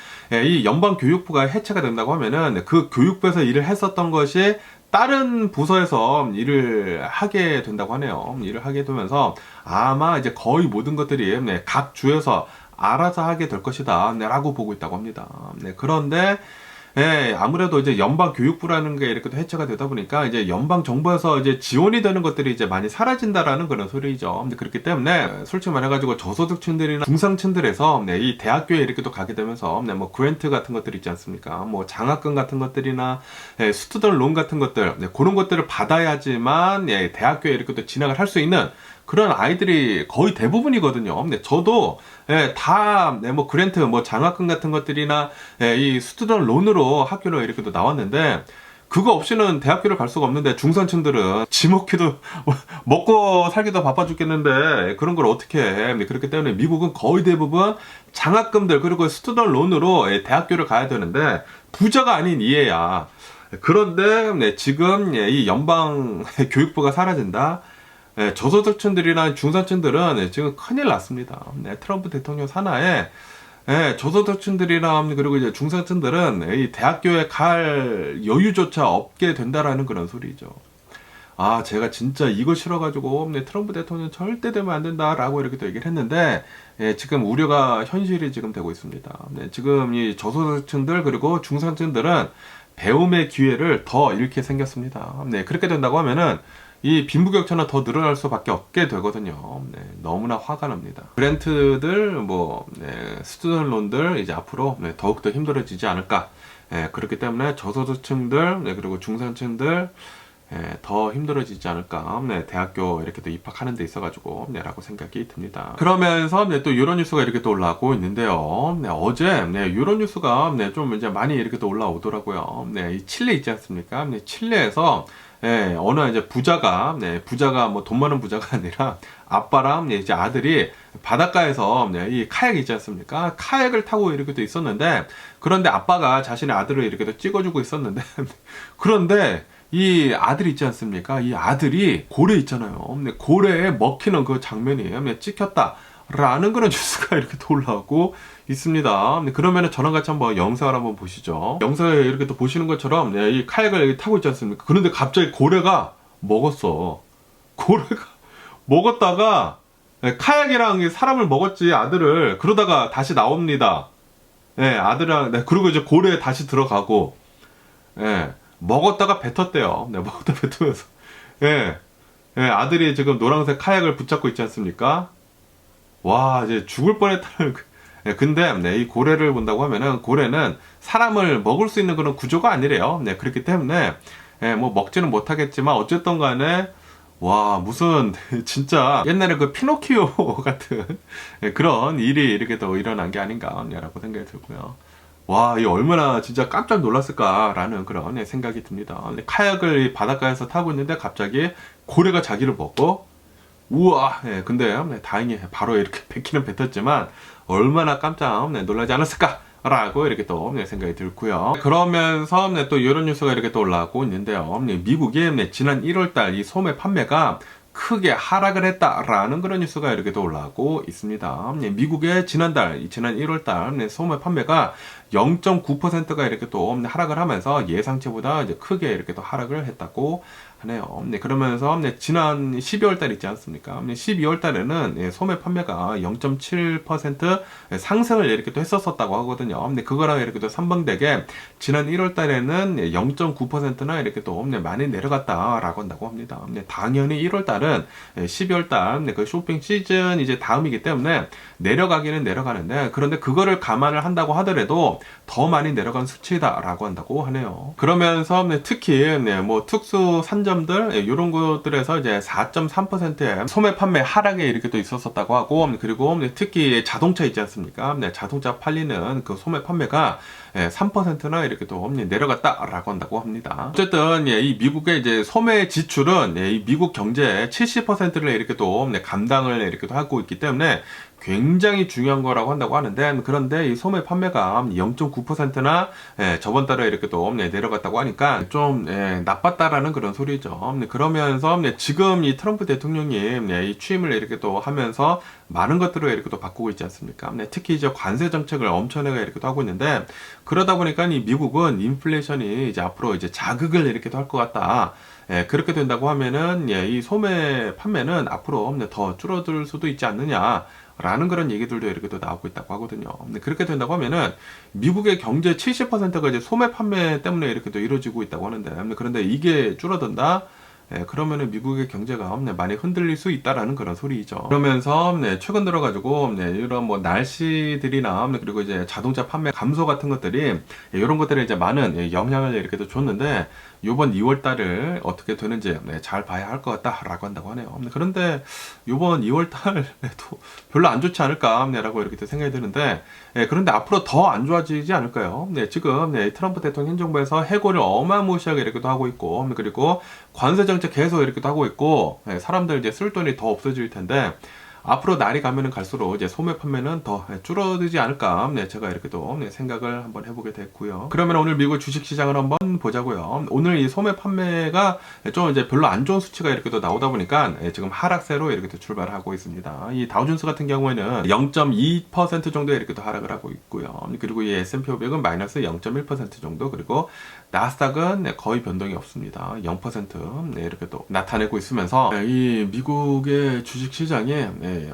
이 연방 교육부가 해체가 된다고 하면은 그 교육부에서 일을 했었던 것이 다른 부서에서 일을 하게 된다고 하네요. 일을 하게 되면서 아마 이제 거의 모든 것들이 각 주에서 알아서 하게 될 것이다 라고 보고 있다고 합니다. 그런데 아무래도 이제 연방 교육부라는 게 이렇게 또 해체가 되다 보니까 이제 연방 정부에서 이제 지원이 되는 것들이 이제 많이 사라진다라는 그런 소리죠. 그렇기 때문에 솔직히 말해가지고 저소득층들이나 중상층들에서 이 대학교에 이렇게 또 가게 되면서 뭐 그랜트 같은 것들 있지 않습니까? 뭐 장학금 같은 것들이나 스튜던트 론 같은 것들, 그런 것들을 받아야지만 대학교에 이렇게 또 진학을 할 수 있는 그런 아이들이 거의 대부분이거든요. 저도 다 뭐 그랜트, 뭐 장학금 같은 것들이나 이 스튜던트 론으로 학교를 이렇게 또 나왔는데, 그거 없이는 대학교를 갈 수가 없는데, 중산층들은 지먹기도 먹고 살기도 바빠 죽겠는데 그런 걸 어떻게 해. 그렇기 때문에 미국은 거의 대부분 장학금들 그리고 스튜던트 론으로 대학교를 가야 되는데 부자가 아닌 이해야. 그런데 지금 이 연방 교육부가 사라진다. 저소득층들이나 중산층들은 지금 큰일 났습니다. 트럼프 대통령 산하에 저소득층들이나 그리고 이제 중산층들은 이 대학교에 갈 여유조차 없게 된다라는 그런 소리죠. 아, 제가 진짜 이거 싫어가지고 트럼프 대통령 절대 되면 안 된다라고 이렇게 또 얘기를 했는데, 지금 우려가 현실이 지금 되고 있습니다. 지금 이 저소득층들 그리고 중산층들은 배움의 기회를 더 잃게 생겼습니다. 그렇게 된다고 하면은 이 빈부격차는 더 늘어날 수밖에 없게 되거든요. 너무나 화가 납니다. 그랜트들, 뭐 스튜던트 론들 이제 앞으로 더욱더 힘들어지지 않을까. 그렇기 때문에 저소득층들 그리고 중산층들 더 힘들어지지 않을까. 대학교 이렇게 또 입학하는 데 있어가지고 라고 생각이 듭니다. 그러면서 또 유로 뉴스가 이렇게 또 올라오고 있는데요. 어제 유로 뉴스가 좀 이제 많이 이렇게 또 올라오더라고요. 이 칠레 있지 않습니까? 칠레에서 어느 이제 부자가 뭐 돈 많은 부자가 아니라 아빠랑 이제 아들이 바닷가에서 이 카약 있지 않습니까? 카약을 타고 이렇게 또 있었는데, 그런데 아빠가 자신의 아들을 이렇게 또 찍어주고 있었는데 그런데 이 아들이 있지 않습니까? 이 아들이 고래 있잖아요. 고래에 먹히는 그 장면이 찍혔다 라는 그런 뉴스가 이렇게 또 올라오고 있습니다. 그러면은 저랑 같이 한번 영상을 한번 보시죠. 영상에 이렇게 또 보시는 것처럼 이 카약을 타고 있지 않습니까? 그런데 갑자기 고래가 먹었어. 고래가 먹었다가 카약이랑 사람을 먹었지, 아들을. 그러다가 다시 나옵니다. 아들이랑 그리고 이제 고래에 다시 들어가고 먹었다가 뱉었대요. 먹었다 뱉으면서 아들이 지금 노란색 카약을 붙잡고 있지 않습니까? 와, 이제 죽을 뻔했다는. 근데 이 고래를 본다고 하면은 고래는 사람을 먹을 수 있는 그런 구조가 아니래요. 그렇기 때문에 뭐 먹지는 못하겠지만 어쨌든 간에 와, 무슨 진짜 옛날에 그 피노키오 같은 그런 일이 이렇게 또 일어난 게 아닌가라고 생각이 들고요. 와, 이 얼마나 진짜 깜짝 놀랐을까라는 그런 생각이 듭니다. 카약을 바닷가에서 타고 있는데 갑자기 고래가 자기를 먹고, 우와. 근데 다행히 바로 이렇게 뱉기는 뱉었지만 얼마나 깜짝 놀라지 않았을까 라고 이렇게 또 생각이 들고요. 그러면서 또 이런 뉴스가 이렇게 또 올라오고 있는데요. 미국이 지난 1월달 이 소매 판매가 크게 하락을 했다라는 그런 뉴스가 이렇게 또 올라오고 있습니다. 미국의 지난 1월달 소매 판매가 0.9%가 이렇게 또 하락을 하면서 예상치보다 이제 크게 이렇게 또 하락을 했다고 하네요. 그러면서 지난 12월 달 있지 않습니까? 12월 달에는 소매 판매가 0.7% 상승을 이렇게 또 했었다고 하거든요. 그거랑 이렇게 또 삼방되게 지난 1월 달에는 0.9%나 이렇게 또 많이 내려갔다라고 한다고 합니다. 당연히 1월 달은 12월 달 그 쇼핑 시즌 이제 다음이기 때문에 내려가기는 내려가는데, 그런데 그거를 감안을 한다고 하더라도 더 많이 내려간 수치다라고 한다고 하네요. 그러면서 특히 뭐 특수 산점들 이런 것들에서 이제 4.3%의 소매 판매 하락에 이렇게 또 있었었다고 하고, 그리고 특히 자동차 있지 않습니까? 자동차 팔리는 그 소매 판매가 3%나 이렇게 또 내려갔다라고 한다고 합니다. 어쨌든 이 미국의 이제 소매 지출은 이 미국 경제의 70%를 이렇게 또 감당을 이렇게 또 하고 있기 때문에 굉장히 중요한 거라고 한다고 하는데, 그런데 이 소매 판매가 0.9%나 저번 달에 이렇게 또 내려갔다고 하니까 좀 나빴다라는 그런 소리죠. 그러면서 지금 이 트럼프 대통령이 이 취임을 이렇게 또 하면서 많은 것들을 이렇게 또 바꾸고 있지 않습니까? 특히 이제 관세 정책을 엄청나게 이렇게 또 하고 있는데, 그러다 보니까 이 미국은 인플레이션이 이제 앞으로 이제 자극을 이렇게 또 할 것 같다. 그렇게 된다고 하면은 이 소매 판매는 앞으로 더 줄어들 수도 있지 않느냐 라는 그런 얘기들도 이렇게 또 나오고 있다고 하거든요. 그렇게 된다고 하면은 미국의 경제 70%가 이제 소매 판매 때문에 이렇게 또 이루어지고 있다고 하는데, 그런데 이게 줄어든다? 그러면은 미국의 경제가 많이 흔들릴 수 있다라는 그런 소리죠. 그러면서 최근 들어가지고 이런 뭐 날씨들이나 그리고 이제 자동차 판매 감소 같은 것들이 이런 것들에 이제 많은 영향을 이렇게 또 줬는데, 요번 2월 달을 어떻게 되는지 잘 봐야 할 것 같다라고 한다고 하네요. 그런데 요번 2월 달에도 별로 안 좋지 않을까라고 이렇게 또 생각이 드는데, 그런데 앞으로 더 안 좋아지지 않을까요? 지금 트럼프 대통령 행정부에서 해고를 어마무시하게 이렇게도 하고 있고, 그리고 관세 정책 계속 이렇게도 하고 있고, 사람들 이제 쓸 돈이 더 없어질 텐데, 앞으로 날이 가면은 갈수록 이제 소매 판매는 더 줄어들지 않을까, 제가 이렇게 또 생각을 한번 해보게 됐고요. 그러면 오늘 미국 주식 시장을 한번 보자고요. 오늘 이 소매 판매가 좀 이제 별로 안 좋은 수치가 이렇게 또 나오다 보니까 지금 하락세로 이렇게 또 출발을 하고 있습니다. 이 다우존스 같은 경우에는 0.2% 정도 이렇게 또 하락을 하고 있고요. 그리고 이 S&P 500은 마이너스 0.1% 정도, 그리고 나스닥은 거의 변동이 없습니다. 0% 이렇게 또 나타내고 있으면서 이 미국의 주식 시장이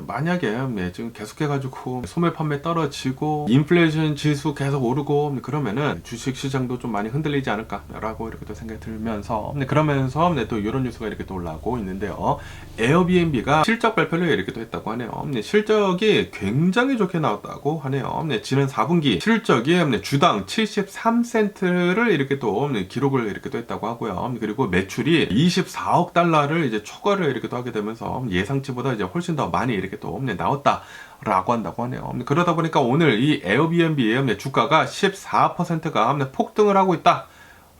만약에 지금 계속해가지고 소매 판매 떨어지고 인플레이션 지수 계속 오르고 그러면은 주식 시장도 좀 많이 흔들리지 않을까라고 이렇게 또 생각이 들면서, 그러면서 또 이런 뉴스가 이렇게 또 올라오고 있는데요. 에어비앤비가 실적 발표를 이렇게 또 했다고 하네요. 실적이 굉장히 좋게 나왔다고 하네요. 지난 4분기 실적이 주당 73센트를 이렇게 또 기록을 이렇게 또 했다고 하고요. 그리고 매출이 24억 달러를 이제 초과를 이렇게 또 하게 되면서 예상치보다 이제 훨씬 더 많이 이렇게 또 나왔다라고 한다고 하네요. 그러다 보니까 오늘 이 에어비앤비의 주가가 14%가 폭등을 하고 있다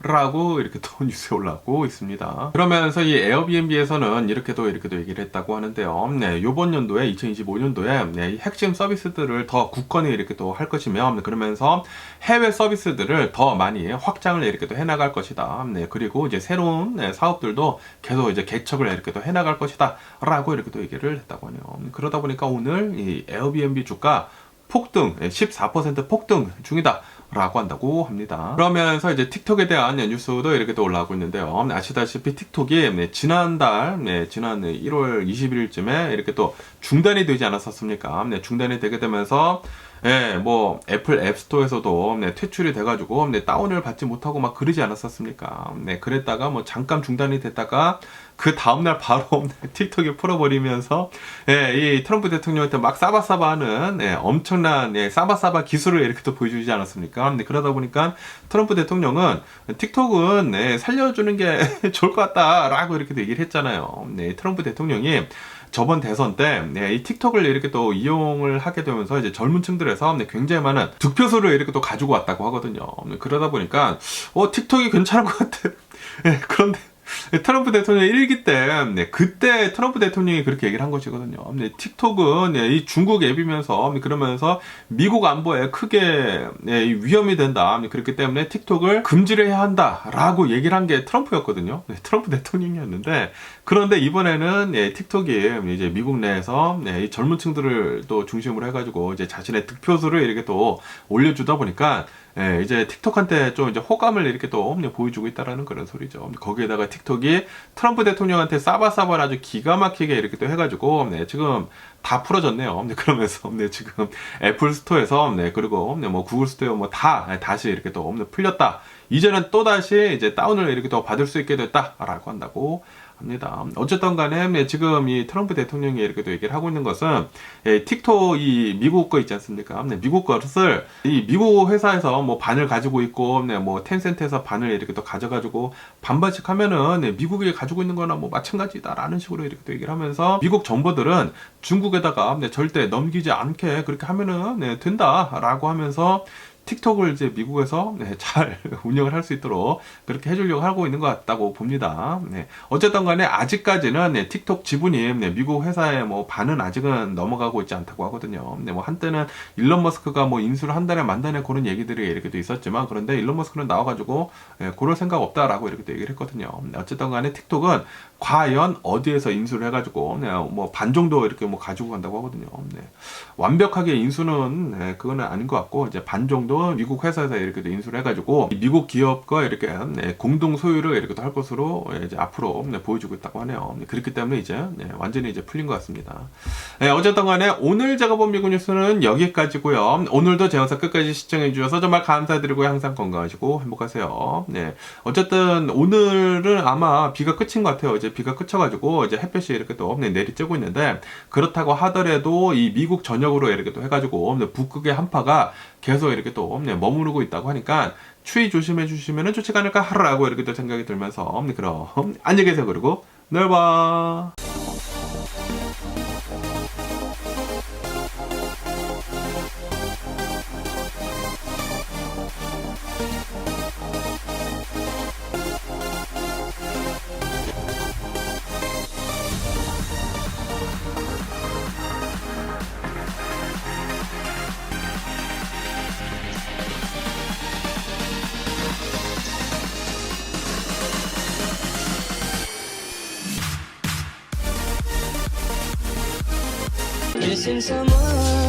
라고 이렇게 또 뉴스에 올라오고 있습니다. 그러면서 이 에어비앤비에서는 이렇게도 얘기를 했다고 하는데요. 요번 연도에 2025년도에 이 핵심 서비스들을 더 굳건히 이렇게 또 할 것이며, 그러면서 해외 서비스들을 더 많이 확장을 이렇게 또 해나갈 것이다. 그리고 이제 새로운 사업들도 계속 이제 개척을 이렇게 또 해나갈 것이다 라고 이렇게 또 얘기를 했다고 하네요. 그러다 보니까 오늘 이 에어비앤비 주가 폭등, 14% 폭등 중이다 라고 한다고 합니다. 그러면서 이제 틱톡에 대한 뉴스도 이렇게 또 올라오고 있는데요. 아시다시피 틱톡이 지난 1월 21일쯤에 이렇게 또 중단이 되지 않았었습니까? 중단이 되게 되면서 뭐 애플 앱스토어에서도 퇴출이 돼가지고 다운을 받지 못하고 막 그러지 않았었습니까? 그랬다가 뭐 잠깐 중단이 됐다가 그 다음날 바로 틱톡이 풀어버리면서 이 트럼프 대통령한테 막 싸바싸바하는 엄청난 싸바싸바 기술을 이렇게 또 보여주지 않았습니까? 그러다 보니까 트럼프 대통령은 틱톡은 살려주는 게 좋을 것 같다라고 이렇게 얘기를 했잖아요. 트럼프 대통령이 저번 대선 때 이 틱톡을 이렇게 또 이용을 하게 되면서 이제 젊은 층들에서 굉장히 많은 득표수를 이렇게 또 가지고 왔다고 하거든요. 그러다 보니까 틱톡이 괜찮은 것 같아. 그런데 트럼프 대통령 일기 때, 그때 트럼프 대통령이 그렇게 얘기를 한 것이거든요. 틱톡은 이 중국 앱이면서, 그러면서 미국 안보에 크게 위험이 된다. 그렇기 때문에 틱톡을 금지를 해야 한다라고 얘기를 한 게 트럼프였거든요. 트럼프 대통령이었는데, 그런데 이번에는 틱톡이 이제 미국 내에서 이 젊은 층들을 또 중심으로 해가지고 이제 자신의 득표수를 이렇게 또 올려주다 보니까 이제 틱톡한테 좀 이제 호감을 이렇게 또 보여주고 있다라는 그런 소리죠. 거기에다가 틱톡이 트럼프 대통령한테 싸바싸바를 아주 기가 막히게 이렇게 또 해가지고 지금 다 풀어졌네요. 그러면서 지금 애플 스토어에서 그리고 뭐 구글 스토어 뭐 다 다시 이렇게 또 풀렸다. 이제는 또 다시 이제 다운을 이렇게 또 받을 수 있게 됐다라고 한다고 합니다. 어쨌든 간에 지금 이 트럼프 대통령이 이렇게 또 얘기를 하고 있는 것은 틱톡 이 미국 거 있지 않습니까? 미국 것을 이 미국 회사에서 뭐 반을 가지고 있고 뭐 텐센트에서 반을 이렇게 또 가져가지고 반반씩 하면은 미국이 가지고 있는 거나 뭐 마찬가지다라는 식으로 이렇게 또 얘기를 하면서 미국 정보들은 중국에다가 절대 넘기지 않게 그렇게 하면은 된다라고 하면서 틱톡을 이제 미국에서 잘 운영을 할 수 있도록 그렇게 해주려고 하고 있는 것 같다고 봅니다. 어쨌든 간에 아직까지는 틱톡 지분이 미국 회사의 뭐 반은 아직은 넘어가고 있지 않다고 하거든요. 뭐 한때는 일론 머스크가 뭐 인수를 한다네 만다네 그런 얘기들이 이렇게 또 있었지만 그런데 일론 머스크는 나와가지고 그럴 생각 없다라고 이렇게 또 얘기를 했거든요. 어쨌든 간에 틱톡은 과연 어디에서 인수를 해가지고 뭐 반 정도 이렇게 뭐 가지고 간다고 하거든요. 완벽하게 인수는 그거는 아닌 것 같고 이제 반 정도 미국 회사에서 이렇게 인수를 해가지고 미국 기업과 이렇게 공동 소유를 이렇게 할 것으로 이제 앞으로 보여주고 있다고 하네요. 그렇기 때문에 이제 완전히 이제 풀린 것 같습니다. 어쨌든 간에 오늘 제가 본 미국 뉴스는 여기까지고요. 오늘도 제 영상 끝까지 시청해 주셔서 정말 감사드리고 항상 건강하시고 행복하세요. 어쨌든 오늘은 아마 비가 끝인 것 같아요. 이제 비가 그쳐가지고 이제 햇볕이 이렇게 또 내리쬐고 있는데 그렇다고 하더라도 이 미국 전역으로 이렇게 또 해가지고 북극의 한파가 계속 이렇게 또 머무르고 있다고 하니까 추위 조심해 주시면 좋지 않을까 하라고 이렇게 또 생각이 들면서 그럼 안녕히 계세요. 그리고 내일 봐. Missing someone